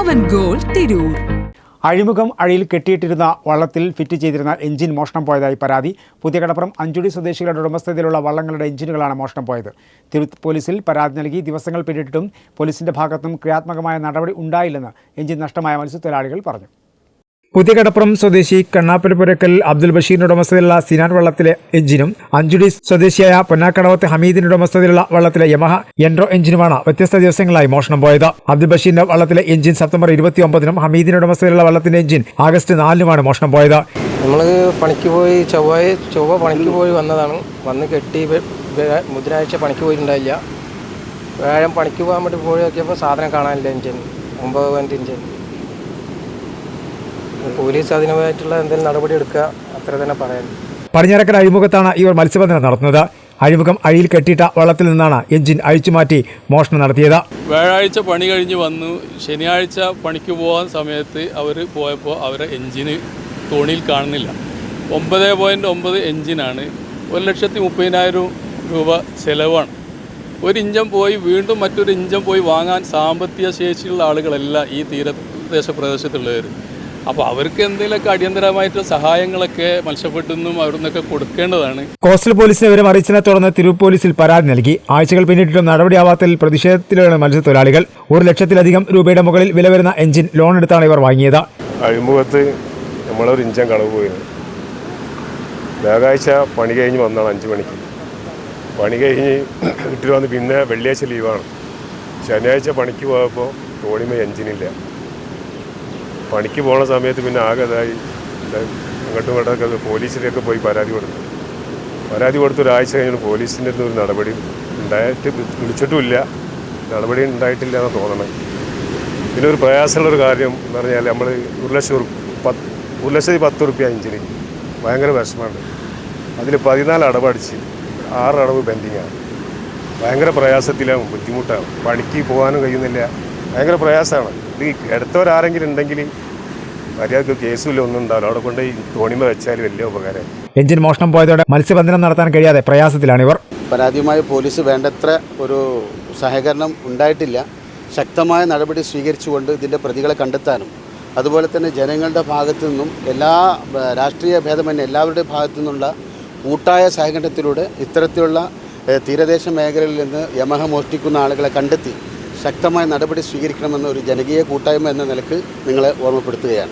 പവൻ gold Tirur. അഴിമുഖം അഴിയിൽ കെട്ടിയിട്ടിരുന്ന വള്ളത്തിൽ fit ചെയ്തിരുന്ന engine മോഷണം പോയതായി പരാതി. പുതിയ കടപ്പുറം അഞ്ചുടി സ്വദേശികളുടെ ഉടമസ്ഥതയിലുള്ള വള്ളങ്ങളുടെ എഞ്ചിനുകളാണ് മോഷണം പോയത്. തിരൂർ പോലീസിൽ പരാതി നൽകി ദിവസങ്ങൾ പിന്നിട്ടിട്ടും പോലീസിന്റെ ഭാഗത്തുനിന്നും ക്രിയാത്മകമായ നടപടി ഉണ്ടായില്ലെന്ന് എഞ്ചിൻ നഷ്ടമായ മത്സ്യത്തൊഴിലാളികൾ പറഞ്ഞു. പുതിയ കടപ്പുറം സ്വദേശി കണ്ണാപ്പുരപ്പുരക്കൽ അബ്ദുൽ ബഷീറിന്റെ ഉടമസ്ഥതയിലുള്ള സിനാൻ വള്ളത്തിലെ എഞ്ചിനും അഞ്ചുടി സ്വദേശിയായ പൊന്നാക്കടവത്ത് ഹമീദിന്റെ ഉടമസ്ഥതയിലുള്ള വള്ളത്തിലെ യമഹ എൻഡ്രോ എഞ്ചിനുമാണ് വ്യത്യസ്ത ദിവസങ്ങളായി മോഷണം പോയത്. അബ്ദുൽ ബഷീറിന്റെ വള്ളത്തിലെ എഞ്ചിൻ സെപ്റ്റംബർ 29-നും ഹമീദിന്റെ ഉടമസ്ഥതയിലുള്ള വള്ളത്തിന്റെ എഞ്ചിൻ ആഗസ്റ്റ് 4-നുമാണ് മോഷണം പോയത്. നമ്മൾ പണിക്ക് പോയി ചൊവ്വ പണിക്ക് പോയി വന്നതാണ്. വന്ന് കെട്ടി ബുധനാഴ്ച പണിക്ക് പോയിട്ടുണ്ടായില്ല. വ്യാഴം പണിക്ക് പോകാൻ വേണ്ടി പോയി നോക്കിയപ്പോൾ സാധനം കാണാനില്ല. Engine 9 engine. പോലീസ് അതിനായിട്ടുള്ള എന്തെങ്കിലും നടപടി എടുക്കുക, അത്ര തന്നെ പറയാൻ. പടിഞ്ഞാറക്കര അഴിമുഖത്താണ് ഇവർ മത്സ്യബന്ധനം നടത്തുന്നത്. അഴിമുഖം അഴിയിൽ കെട്ടിയിട്ട വള്ളത്തിൽ നിന്നാണ് എഞ്ചിൻ അഴിച്ചുമാറ്റി മോഷണം നടത്തിയത്. വ്യാഴാഴ്ച പണി കഴിഞ്ഞ് വന്നു. ശനിയാഴ്ച പണിക്ക് പോകാൻ സമയത്ത് അവർ പോയപ്പോൾ അവരെ എഞ്ചിന് തോണിയിൽ കാണുന്നില്ല. 9.9 എഞ്ചിനാണ്. 1,30,000 രൂപ ചിലവാണ്. ഒരു ഇഞ്ചൻ പോയി വീണ്ടും മറ്റൊരു ഇഞ്ചൻ പോയി വാങ്ങാൻ സാമ്പത്തിക ശേഷിയുള്ള ആളുകളല്ല ഈ തീരദേശ പ്രദേശത്തുള്ളവർ. അപ്പോൾ അവർക്ക് എന്തെങ്കിലുമൊക്കെ അടിയന്തരമായിട്ട് സഹായങ്ങളൊക്കെ മത്സ്യഫെഡിനും അവിടുന്നൊക്കെ കൊടുക്കേണ്ടതാണ്. കോസ്റ്റൽ പോലീസിനെ വിവരം അറിയിച്ചതിനെ തുടർന്ന് തിരൂർ പോലീസിൽ പരാതി നൽകി. ആഴ്ചകൾ പിന്നിട്ടിട്ടും നടപടിയാവാത്തതിൽ പ്രതിഷേധത്തിലാണ് മത്സ്യത്തൊഴിലാളികൾ. 1 ലക്ഷത്തിലധികം രൂപയുടെ മുകളിൽ വില വരുന്ന എഞ്ചിൻ ലോൺ എടുത്താണ് ഇവർ വാങ്ങിയത്. അഴിമുഖത്ത് നമ്മളൊരു ഇഞ്ചൻ കളവ് പോയത്. വ്യാഴാഴ്ച പണി കഴിഞ്ഞ് വന്നാണ് 5 മണിക്ക്. പണി കഴിഞ്ഞ് വീട്ടിൽ വന്ന് പിന്നെ വെള്ളിയാഴ്ച ലീവാണ്. ശനിയാഴ്ച പണിക്ക് പോയപ്പോൾ തോണിമേ എഞ്ചിനില്ല. പണിക്ക് പോണ സമയത്ത് പിന്നെ ആകെതായി അങ്ങോട്ടും ഇങ്ങോട്ടൊക്കെ പോലീസിലേക്ക് പോയി പരാതി കൊടുത്ത് ഒരാഴ്ച കഴിഞ്ഞ് പോലീസിൻ്റെ അടുത്ത് ഒരു നടപടി ഉണ്ടായിട്ട് വിളിച്ചിട്ടുമില്ല. നടപടി ഉണ്ടായിട്ടില്ല എന്ന് തോന്നണം. പിന്നെ ഒരു പ്രയാസമുള്ളൊരു കാര്യം എന്ന് പറഞ്ഞാൽ നമ്മൾ 1,10,10 റുപ്യ എഞ്ചിന് ഭയങ്കര വിഷമമുണ്ട്. അതിൽ 14 അടവടിച്ച് 6 അടവ് പെൻഡിങ്ങാണ്. ഭയങ്കര പ്രയാസത്തിലാണ്, ബുദ്ധിമുട്ടാണ്. പണിക്ക് പോകാനും കഴിയുന്നില്ല. ഭയങ്കര പ്രയാസമാണ്. ഇത് എടുത്തവരാരെങ്കിലും ഉണ്ടെങ്കിൽ മര്യാദക്ക് കേസുമില്ല, ഒന്നും ഉണ്ടാവില്ല. അവിടെ കൊണ്ട് ഈ തോണിമ വെച്ചാൽ വലിയ ഉപകാരം. എഞ്ചിൻ മോഷണം പോയതോടെ മത്സ്യബന്ധനം നടത്താൻ കഴിയാതെ പ്രയാസത്തിലാണ് ഇവർ. പരാതിയുമായി പോലീസ് വേണ്ടത്ര ഒരു സഹകരണം ഉണ്ടായിട്ടില്ല. ശക്തമായ നടപടി സ്വീകരിച്ചുകൊണ്ട് ഇതിൻ്റെ പ്രതികളെ കണ്ടെത്താനും അതുപോലെ തന്നെ ജനങ്ങളുടെ ഭാഗത്തു നിന്നും എല്ലാ രാഷ്ട്രീയ ഭേദമന്യേ എല്ലാവരുടെയും ഭാഗത്തു നിന്നുള്ള കൂട്ടായ സഹകരണത്തിലൂടെ ഇത്തരത്തിലുള്ള തീരദേശ മേഖലയിൽ നിന്ന് യമഹ മോഷ്ടിക്കുന്ന ആളുകളെ കണ്ടെത്തി ശക്തമായ നടപടി സ്വീകരിക്കണമെന്ന ഒരു ജനകീയ കൂട്ടായ്മ എന്ന നിലക്ക് നിങ്ങളെ ഓർമ്മപ്പെടുത്തുകയാണ്.